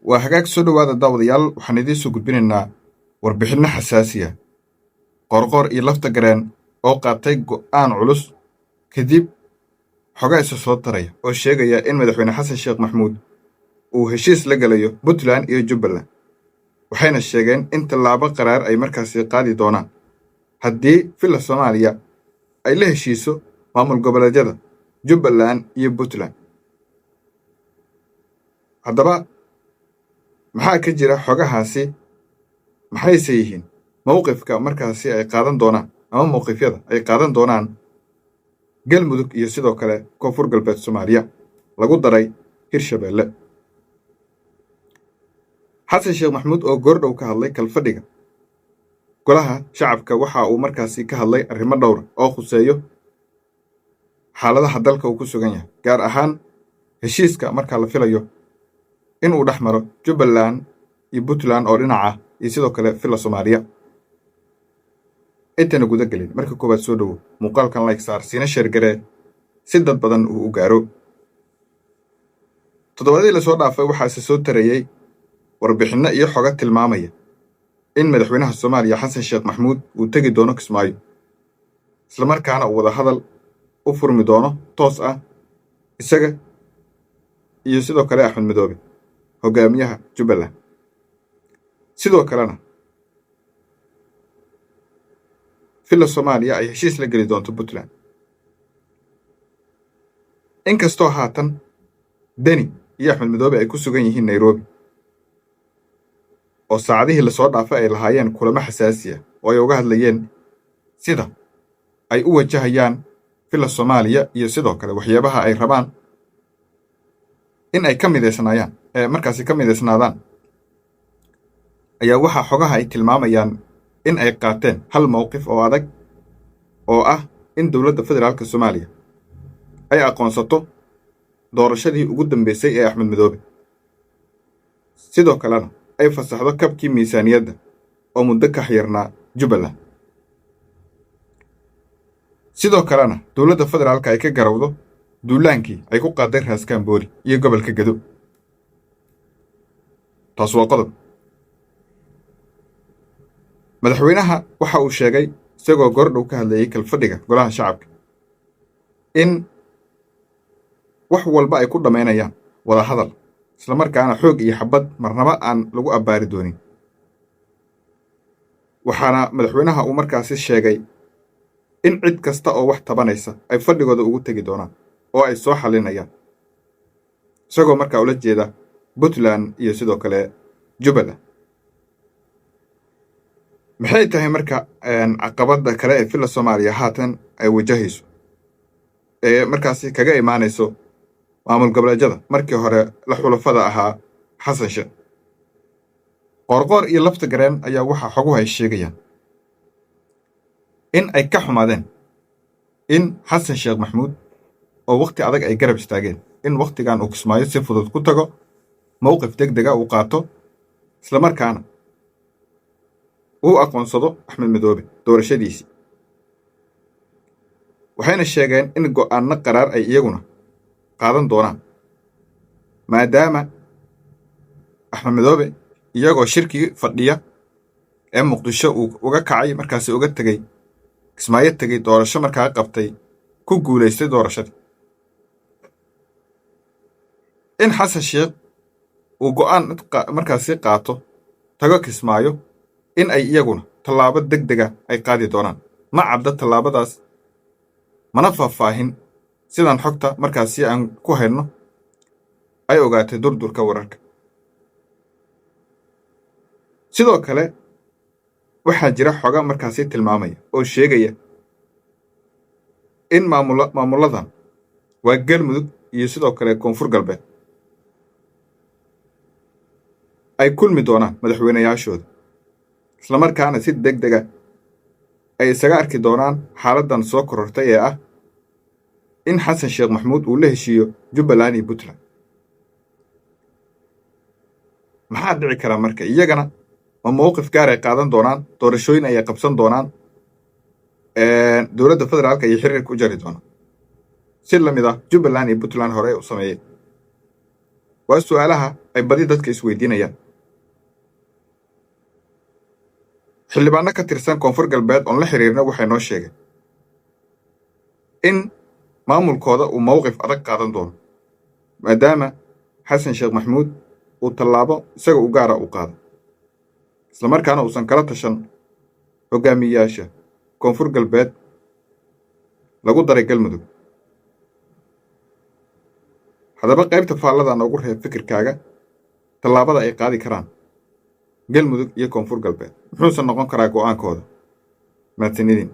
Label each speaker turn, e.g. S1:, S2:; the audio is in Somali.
S1: waa hagaag soo dhowaada daawadayaal waxaan idiin soo gudbinaynaa warbixinno xasaasiya qorqor iyo lafta gareen oo qaatay go'aan culus kadib xogaa isa soo taraya oo sheegaya in madaxweyne xasan sheekh maxamuud uu heshiis la gelayo puntland iyo jubbaland waxayna sheegeen in tallaabo qaraar ay markaasi qaadi doonaan haddii villa soomaaliya ay la heshiiso maamul goboleedyada jubbaland iyo puntland. haddaba maxaa ka jira xogahaasi maxayse yihiin mowqifka markaasi ay qaadan doonaan ama mowqifyada ay qaadan doonaan galmudug iyo sidoo kale koonfur galbeed soomaaliya lagu daray hirshabeelle. xasan sheekh maxamuud oo goordhow ka hadlay kalfadhiga golaha shacabka waxa uu markaasi ka hadlay arrimo dhowra oo khuseeyo xaaladaha dalka uu ku sugan yahay, gaar ahaan heshiiska markaa la filayo inuu dhex maro jubbaland iyo puntland oo dhinaca iyo sidoo kale villa soomaaliya. intayna guda gelin marka koowaad soo dhowo muuqaalkan like saar siina sheergaree si dad badan uu u gaaro. toddobadii lasoo dhaafay waxaase soo tarayey warbixinno iyo xoga tilmaamaya in madaxweynaha soomaaliya xasan sheekh maxamuud uu tegi doono kismaayo islamarkaana uu wadahadal u furmi doono toos ah isaga iyo sidoo kale axmed madoobe hogaamiyaha jubbaland. sidoo kalena villa soomaaliya ay heshiis la geli doonto puntland. inkastoo haatan deni iyo axmed madoobe ay ku sugan yihiin nairobi oo saacadihii lasoo dhaafay ay lahaayeen kulamo xasaasiya oo ay uga hadlayeen sida ay u wajahayaan villa soomaaliya iyo sidoo kale waxyaabaha ay rabaan in ay markaasi ka midaysnaadaan, ayaa waxaa xogaha ay tilmaamayaan in ay qaateen hal mowqif oo adag oo ah in dowladda federaalka soomaaliya ay aqoonsato doorashadii ugu dambeysay ee axmed madoobe, sidoo kalena ay fasaxdo kabkii miisaaniyadda oo muddo ka xyirnaa jubbaland. sidoo kalena dowladda federaalka ay ka garawdo duulaankii ay ku qaaday raaskambooli iyo gobolka gedo. taas waa qodob. madaxweynaha waxa uu sheegay isagoo goordhow ka hadlayay kalfadhiga golaha shacabka in wax walba ay ku dhammaynayaan wadahadal islamarkaana xoog iyo xabad marnaba aan lagu abbaari doonin. waxaana madaxweynaha uu markaasi sheegay in cid kasta oo wax tabanaysa ay fadhigooda ugu tegi doonaan oo ay soo xallinayaan, isagoo markaa ula jeeda puntland iyo sidoo kale jubbaland. maxay tahay marka caqabadda kale ee villa soomaaliya haatan ay wajahayso ee markaasi kaga imaanayso maamul goboleedyada markii hore la xulafada ahaa xasan sheekh? qorqor iyo lafta gareen ayaa waxaa xoguhu ay sheegayaan in ay ka xumaadeen in xasan sheekh maxamuud oo wakhti adag ay garab istaageen in wakhtigan uu kismaayo si fudud ku tago, mowqif deg dega uu qaato, islamarkaana uu aqoonsado axmed madoobe doorashadiisii. waxayna sheegeen in go'aanno qaraar ay iyaguna qaadan doonaan maadaama axmed madoobe iyagoo shirkii fadhiya ee muqdisho uu uga kacay markaasi uga tegey kismaayo tegey doorasho markaa qabtay ku guulaystay doorashadii. in xasan sheekh uu go'aan markaasi qaato tago kismaayo in ay iyaguna tallaabo deg dega ay qaadi doonaan. ma cadda tallaabadaas, mana faahfaahin sidaan xogta markaasi aan ku haynno ay ogaatay durdurka wararka. sidoo kale waxaa jira xoga markaasi tilmaamaya oo sheegaya in maamulladan waa galmudug iyo sidoo kale koonfur galbeed ay kulmi doonaan madaxweynayaashooda, islamarkaana si deg dega ay isaga arki doonaan xaaladdan soo korortay ee ah in xasan sheekh maxamuud uu la heshiiyo jubbaland iyo puntland. maxaa dhici karaa marka? iyagana ma mowqif gaar ay qaadan doonaan, doorashooyin ayay qabsan doonaan, dowladda federaalka ayay xiriirka u jari doonaan si la mid ah jubbaland iyo puntland hore u sameeyey? waa su'aalaha ay badi dadka isweydiinayaan. xildhibaano ka tirsan koonfur galbeed oon la xiriirna waxay noo sheegeen in maamulkooda uu mowqif adag qaadan doono maadaama xasan sheekh maxamuud uu tallaabo isaga u gaara u qaado islamarkaana uusan kala tashan hogaamiyayaasha koonfur galbeed lagu daray galmudug. haddaba qaybta faallada noogu reeb fikirkaaga tallaabada ay qaadi karaan galmudug iyo koonfur galbeed muxuusan noqon karaa go'aankooda. mahadsanidin.